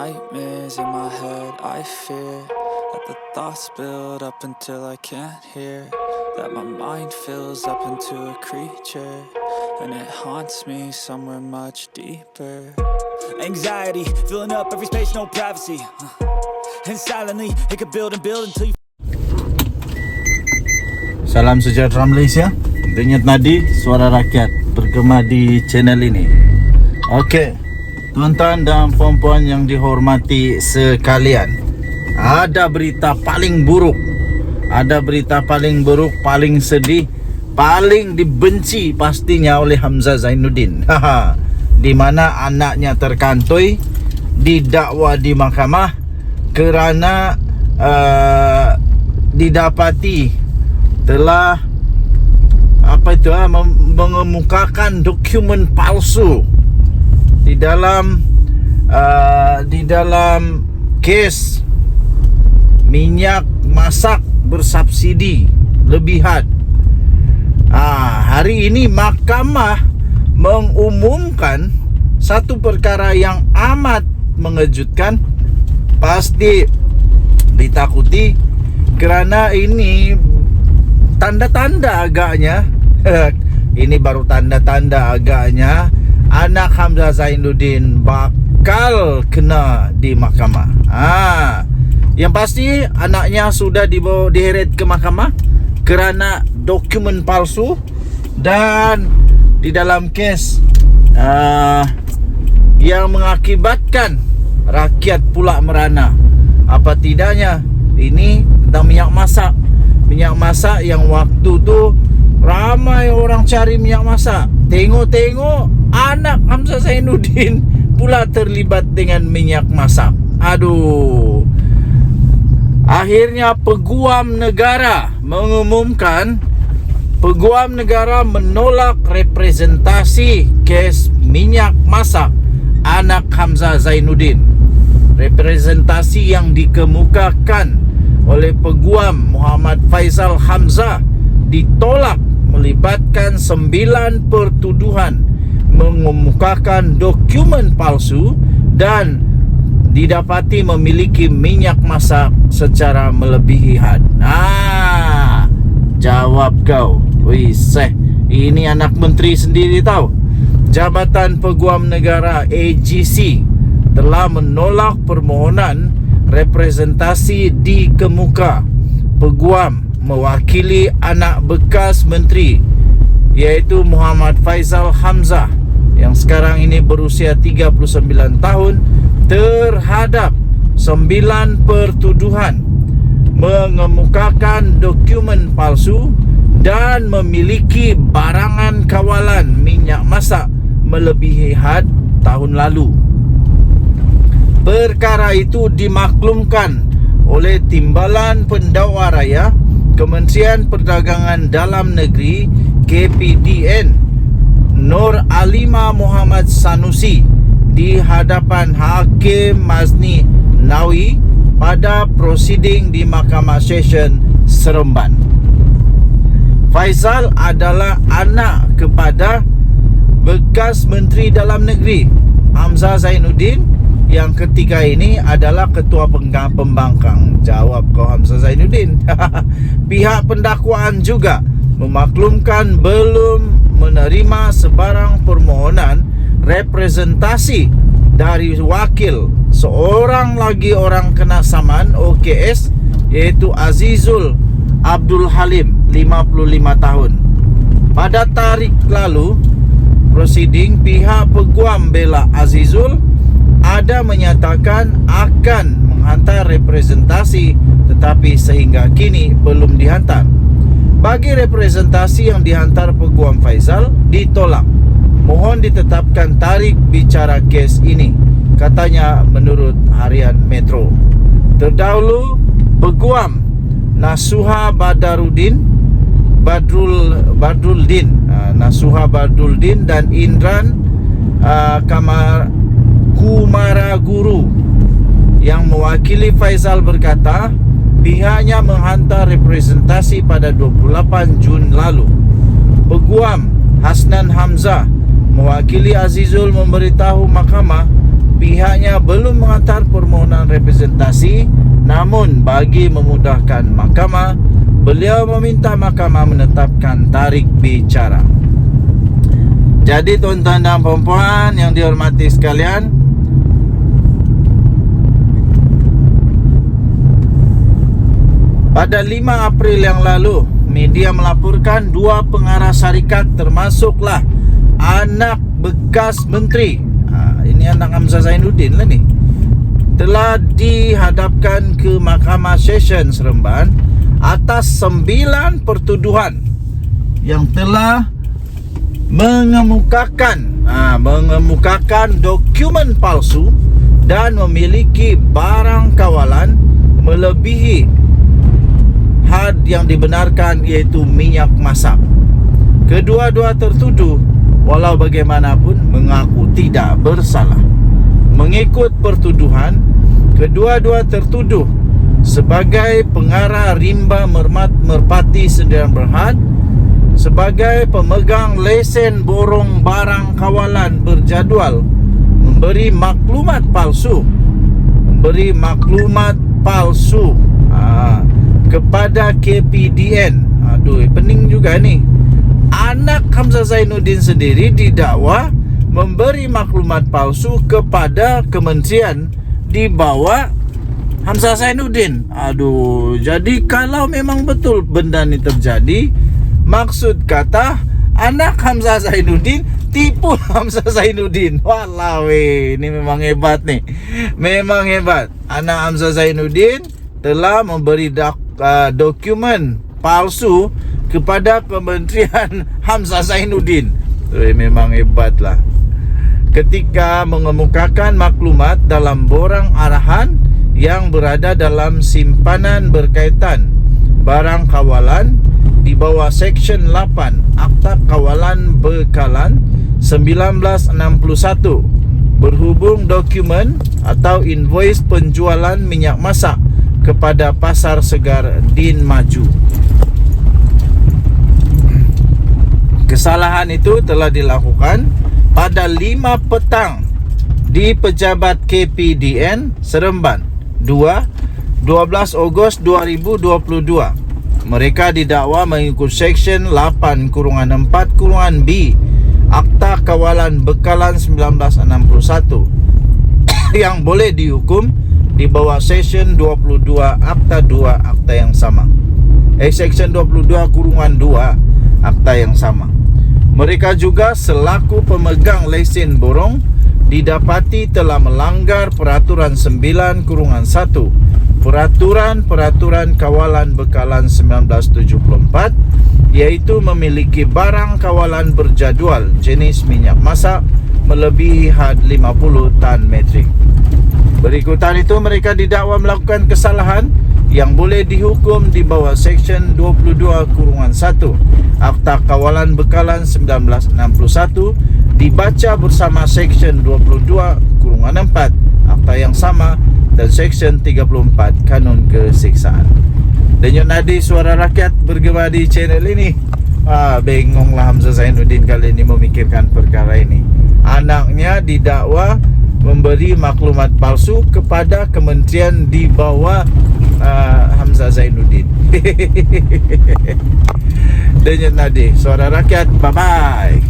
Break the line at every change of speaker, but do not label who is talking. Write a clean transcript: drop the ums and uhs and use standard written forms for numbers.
nightmares in my head. I fear that the thoughts build up until I can't hear, that my mind fills up into a creature, and it haunts me somewhere much deeper. Anxiety filling up every space, no privacy, and silently it could build and build until you.
Salam sejahtera Malaysia. Denyut nadi suara rakyat bergema di channel ini. Okey, tuan-tuan dan puan-puan yang dihormati sekalian, ada berita paling buruk. Ada berita paling buruk, paling sedih, paling dibenci pastinya oleh Hamzah Zainuddin. Di mana anaknya terkantoi didakwa di mahkamah kerana didapati telah mengemukakan dokumen palsu di dalam kes minyak masak bersubsidi lebihan. Hari ini mahkamah mengumumkan satu perkara yang amat mengejutkan, pasti ditakuti kerana ini tanda-tanda agaknya ini baru tanda-tanda agaknya anak Hamzah Zainuddin bakal kena di mahkamah. Yang pasti anaknya sudah diheret ke mahkamah kerana dokumen palsu, dan di dalam kes yang mengakibatkan rakyat pula merana. Apa tidaknya ini tentang minyak masak yang waktu tu ramai orang cari minyak masak. Tengok-tengok anak Hamzah Zainuddin pula terlibat dengan minyak masak. Aduh. Akhirnya Peguam Negara mengumumkan, Peguam Negara menolak representasi kes minyak masak anak Hamzah Zainuddin. Representasi yang dikemukakan oleh Peguam Muhammad Faisal Hamzah ditolak melibatkan 9 pertuduhan mengemukakan dokumen palsu dan didapati memiliki minyak masak secara melebihi had. Jawab kau. Ini anak menteri sendiri tahu. Jabatan Peguam Negara AGC telah menolak permohonan representasi di kemuka peguam mewakili anak bekas menteri, iaitu Muhammad Faisal Hamzah yang sekarang ini berusia 39 tahun, terhadap 9 pertuduhan mengemukakan dokumen palsu dan memiliki barangan kawalan minyak masak melebihi had tahun lalu. Perkara itu dimaklumkan oleh Timbalan Pendakwa Raya Kementerian Perdagangan Dalam Negeri KPDN Nur Alima Muhammad Sanusi di hadapan Hakim Mazni Nawi pada prosiding di Mahkamah Session Seremban. Faisal adalah anak kepada bekas Menteri Dalam Negeri Hamzah Zainuddin, yang ketika ini adalah Ketua Pembangkang. Jawab kau Hamzah Zainuddin. Pihak pendakwaan juga memaklumkan belum menerima sebarang permohonan representasi dari wakil seorang lagi orang kena saman OKS, iaitu Azizul Abdul Halim, 55 tahun. Pada tarikh lalu prosiding, pihak Peguam bela Azizul ada menyatakan akan menghantar representasi, tetapi sehingga kini belum dihantar. Bagi representasi yang dihantar Peguam Faisal ditolak. Mohon ditetapkan tarikh bicara kes ini, katanya menurut Harian Metro. Terdahulu Peguam Nasuha Badruldin dan Indran Kumaraguru yang mewakili Faisal berkata pihaknya menghantar representasi pada 28 Jun lalu. Peguam Hasnan Hamzah mewakili Azizul memberitahu mahkamah pihaknya belum menghantar permohonan representasi, namun bagi memudahkan mahkamah, beliau meminta mahkamah menetapkan tarikh bicara. Jadi tuan-tuan dan puan-puan yang dihormati sekalian, pada 5 April yang lalu, media melaporkan 2 pengarah syarikat termasuklah anak bekas menteri, ini anak Hamzah Zainuddin lah ni, telah dihadapkan ke Mahkamah Session Seremban atas 9 pertuduhan yang telah mengemukakan dokumen palsu dan memiliki barang kawalan melebihi had yang dibenarkan, iaitu minyak masak. Kedua-dua tertuduh walau bagaimanapun mengaku tidak bersalah. Mengikut pertuduhan, kedua-dua tertuduh sebagai pengarah rimba merpati Sdn Bhd, sebagai pemegang lesen borong barang kawalan berjadual, memberi maklumat palsu kepada KPDN. Aduh, pening juga ni. Anak Hamzah Zainuddin sendiri didakwa memberi maklumat palsu kepada kementerian di bawah Hamzah Zainuddin. Aduh, jadi kalau memang betul benda ni terjadi, maksud kata anak Hamzah Zainuddin tipu Hamzah Zainuddin. Walau ini memang hebat ni. Memang hebat. Anak Hamzah Zainuddin telah memberi dokumen palsu kepada kementerian Hamzah Zainuddin. Memang hebatlah. Ketika mengemukakan maklumat dalam borang arahan yang berada dalam simpanan berkaitan barang kawalan di bawah Seksyen 8 Akta Kawalan Bekalan 1961, berhubung dokumen atau invoice penjualan minyak masak kepada Pasar Segar Din Maju. Kesalahan itu telah dilakukan pada 5 petang di pejabat KPDN Seremban 12 Ogos 2022. Mereka didakwa mengikut Seksyen 8-4-B Akta Kawalan Bekalan 1961 yang boleh dihukum di bawah Seksyen 22 Akta 2 Akta yang sama. Seksyen 22-2 Akta yang sama. Mereka juga selaku pemegang lesen borong didapati telah melanggar Peraturan 9-1 Peraturan Kawalan Bekalan 1974, iaitu memiliki barang kawalan berjadual jenis minyak masak melebihi had 50 tan metrik. Berikutan itu mereka didakwa melakukan kesalahan yang boleh dihukum di bawah Seksyen 22-1 Akta Kawalan Bekalan 1961 dibaca bersama Seksyen 22-4 Akta yang sama dan Seksyen 34 Kanun Keseksaan. Denyut nadi suara rakyat bergema di channel ini. Bengonglah Hamzah Zainuddin kali ini memikirkan perkara ini. Anaknya didakwa memberi maklumat palsu kepada kementerian di bawah Hamzah Zainuddin. Denyut nadi suara rakyat. Bye bye.